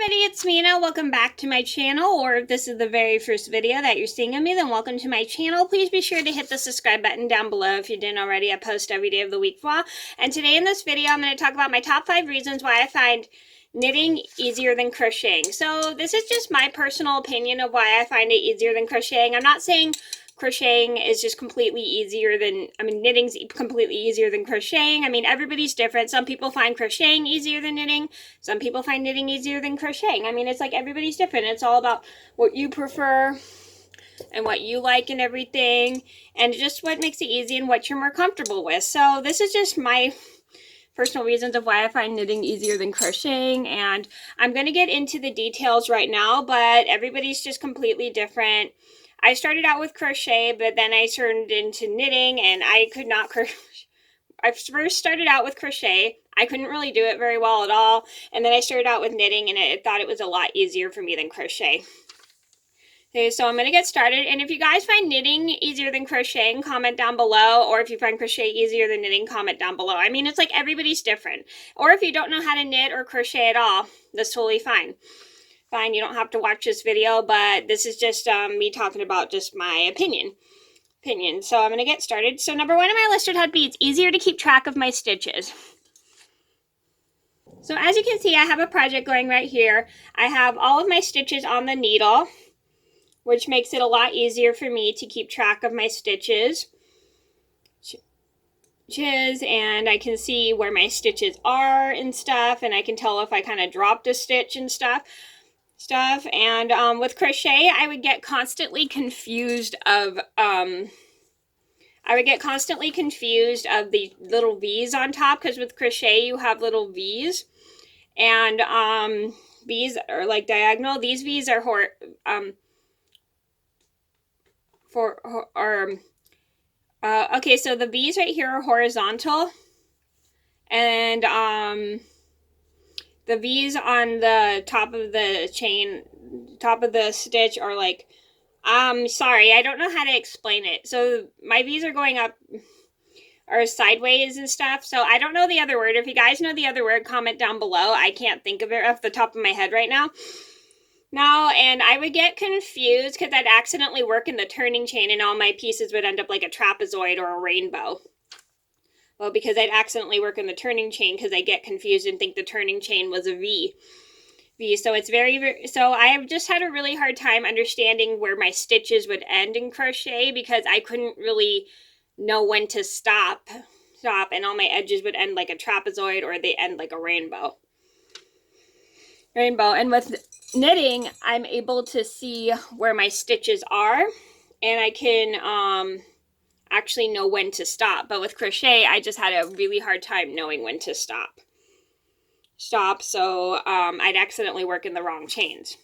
everybody, it's Mena. Welcome back to my channel, or if this is the very first video that you're seeing of me, then welcome to my channel. Please be sure to hit the subscribe button down below if you didn't already. I post every day of the week vlog. And today in this video, I'm going to talk about my top 5 reasons why I find knitting easier than crocheting. So this is just my personal opinion of why I find it easier than crocheting. I'm not saying crocheting is just completely easier than, knitting's completely easier than crocheting. Everybody's different. Some people find crocheting easier than knitting. Some people find knitting easier than crocheting. It's like everybody's different. It's all about what you prefer and what you like and everything, and just what makes it easy and what you're more comfortable with. So this is just my personal reasons of why I find knitting easier than crocheting, and I'm going to get into the details right now, but everybody's just completely different. I started out with crochet, but then I turned into knitting, and I could not crochet. I first started out with crochet. I couldn't really do it very well at all, and then I started out with knitting, and I thought it was a lot easier for me than crochet. Okay, so I'm going to get started, and if you guys find knitting easier than crocheting, comment down below, or if you find crochet easier than knitting, comment down below. It's like everybody's different. Or if you don't know how to knit or crochet at all, that's totally fine. Fine, you don't have to watch this video, but this is just me talking about just my opinion. So I'm going to get started. So number 1 on my list would have to be it's easier to keep track of my stitches. So as you can see, I have a project going right here. I have all of my stitches on the needle, which makes it a lot easier for me to keep track of my stitches. And I can see where my stitches are and stuff, and I can tell if I kind of dropped a stitch and stuff. And with crochet, I would get constantly confused of the little V's on top, because with crochet you have little V's, and V's are like diagonal. These V's are okay, so the V's right here are horizontal, and the V's on the top of the stitch are like, sorry, I don't know how to explain it. So my V's are going up or sideways and stuff. So I don't know the other word. If you guys know the other word, comment down below. I can't think of it off the top of my head right now. And I would get confused because I'd accidentally work in the turning chain, and all my pieces would end up like a trapezoid or a rainbow. Well, because I'd accidentally work in the turning chain, because I get confused and think the turning chain was a V. So it's so I have just had a really hard time understanding where my stitches would end in crochet, because I couldn't really know when to stop, and all my edges would end like a trapezoid, or they end like a rainbow. And with knitting, I'm able to see where my stitches are, and I can actually know when to stop. But with crochet, I just had a really hard time knowing when to stop. So I'd accidentally work in the wrong chains.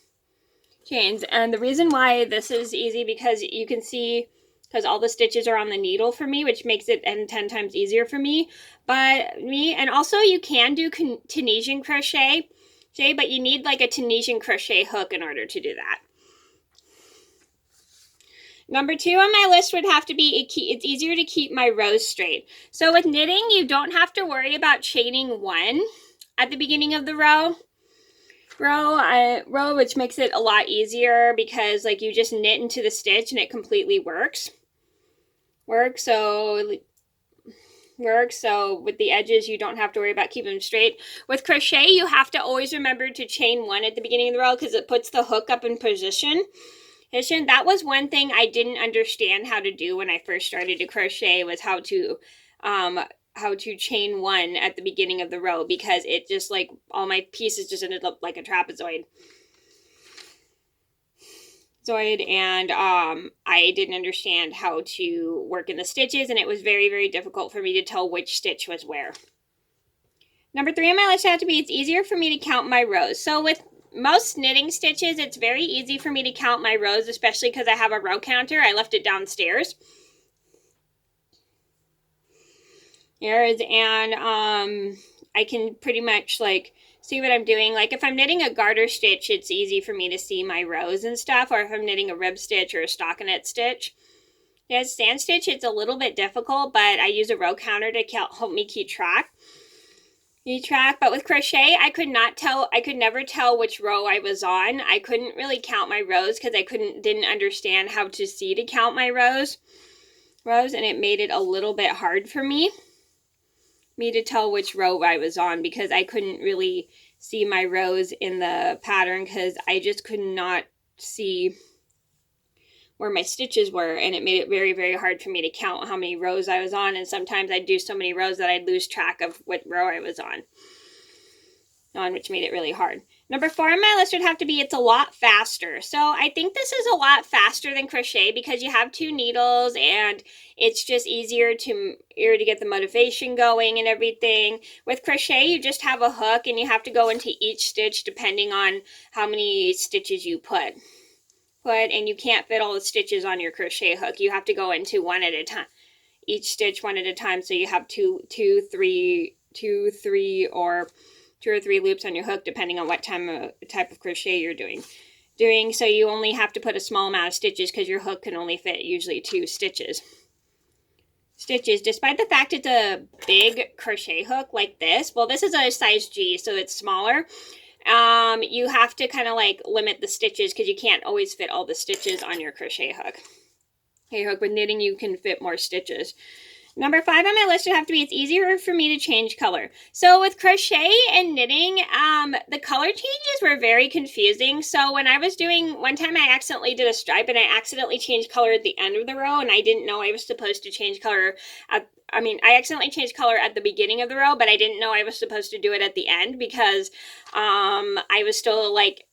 And the reason why this is easy, because you can see, because all the stitches are on the needle for me, which makes it 10 times easier for me. And also you can do Tunisian crochet, but you need like a Tunisian crochet hook in order to do that. Number 2 on my list would have to be it's easier to keep my rows straight. So with knitting, you don't have to worry about chaining 1 at the beginning of the row, which makes it a lot easier, because like you just knit into the stitch and it completely works. So with the edges, you don't have to worry about keeping them straight. With crochet, you have to always remember to chain 1 at the beginning of the row, because it puts the hook up in position. That was one thing I didn't understand how to do when I first started to crochet, was how to chain 1 at the beginning of the row, because it just like all my pieces just ended up like a trapezoid. And I didn't understand how to work in the stitches, and it was very, very difficult for me to tell which stitch was where. Number 3 on my list had to be it's easier for me to count my rows. So with most knitting stitches, it's very easy for me to count my rows, especially because I have a row counter. I left it downstairs. And I can pretty much like see what I'm doing. Like if I'm knitting a garter stitch, it's easy for me to see my rows and stuff, or if I'm knitting a rib stitch or a stockinette stitch. Stand stitch, it's a little bit difficult, but I use a row counter to help me keep track. track, but with crochet, I could never tell which row I was on. I couldn't really count my rows because I didn't understand how to count my rows, and it made it a little bit hard for me to tell which row I was on because I couldn't really see my rows in the pattern because I just could not see where my stitches were, and it made it very, very hard for me to count how many rows I was on, and sometimes I'd do so many rows that I'd lose track of what row I was on, which made it really hard. Number 4 on my list would have to be it's a lot faster. So I think this is a lot faster than crochet because you have 2 needles and it's just easier to get the motivation going and everything. With crochet, you just have a hook and you have to go into each stitch depending on how many stitches you put, and you can't fit all the stitches on your crochet hook. You have to go into one at a time, each stitch one at a time, so you have two or three loops on your hook depending on what type of crochet you're doing. So you only have to put a small amount of stitches because your hook can only fit usually 2 stitches. Despite the fact it's a big crochet hook like this, well, this is a size G, so it's smaller. You have to kind of like limit the stitches because you can't always fit all the stitches on your crochet hook. With knitting, you can fit more stitches. Number 5 on my list would have to be it's easier for me to change color. So with crochet and knitting, the color changes were very confusing. So when I was doing, one time I accidentally did a stripe and I accidentally changed color at the end of the row and I didn't know I was supposed to change color I accidentally changed color at the beginning of the row, but I didn't know I was supposed to do it at the end because I was still like,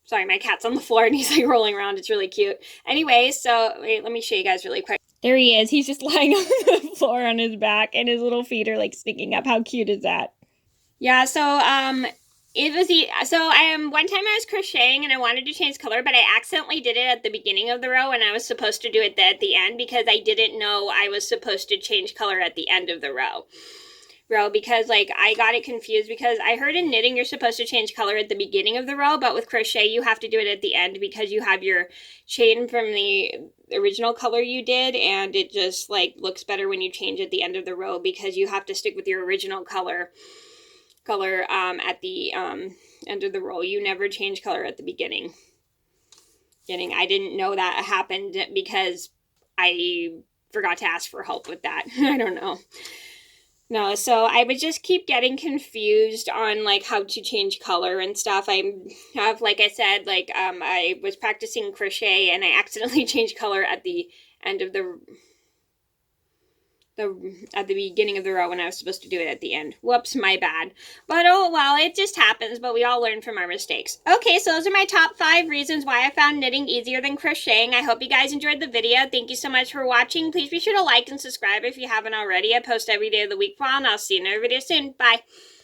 sorry, my cat's on the floor and he's like rolling around. It's really cute. Anyway, so wait, let me show you guys really quick. There he is. He's just lying on the floor on his back and his little feet are like sticking up. How cute is that? Yeah, so one time I was crocheting and I wanted to change color, but I accidentally did it at the beginning of the row and I was supposed to do it at the end because I didn't know I was supposed to change color at the end of the row because like I got it confused because I heard in knitting you're supposed to change color at the beginning of the row, but with crochet you have to do it at the end because you have your chain from the original color you did, and it just like looks better when you change at the end of the row because you have to stick with your original color at the end of the row. You never change color at the beginning. I didn't know that happened because I forgot to ask for help with that. I don't know. No, so I would just keep getting confused on like how to change color and stuff. I have, like I said, like I was practicing crochet and I accidentally changed color at the end of at the beginning of the row when I was supposed to do it at the end. Whoops, my bad. But oh well, it just happens, but we all learn from our mistakes. Okay, so those are my top 5 reasons why I found knitting easier than crocheting. I hope you guys enjoyed the video. Thank you so much for watching. Please be sure to like and subscribe if you haven't already. I post every day of the week, and I'll see you in another video soon. Bye.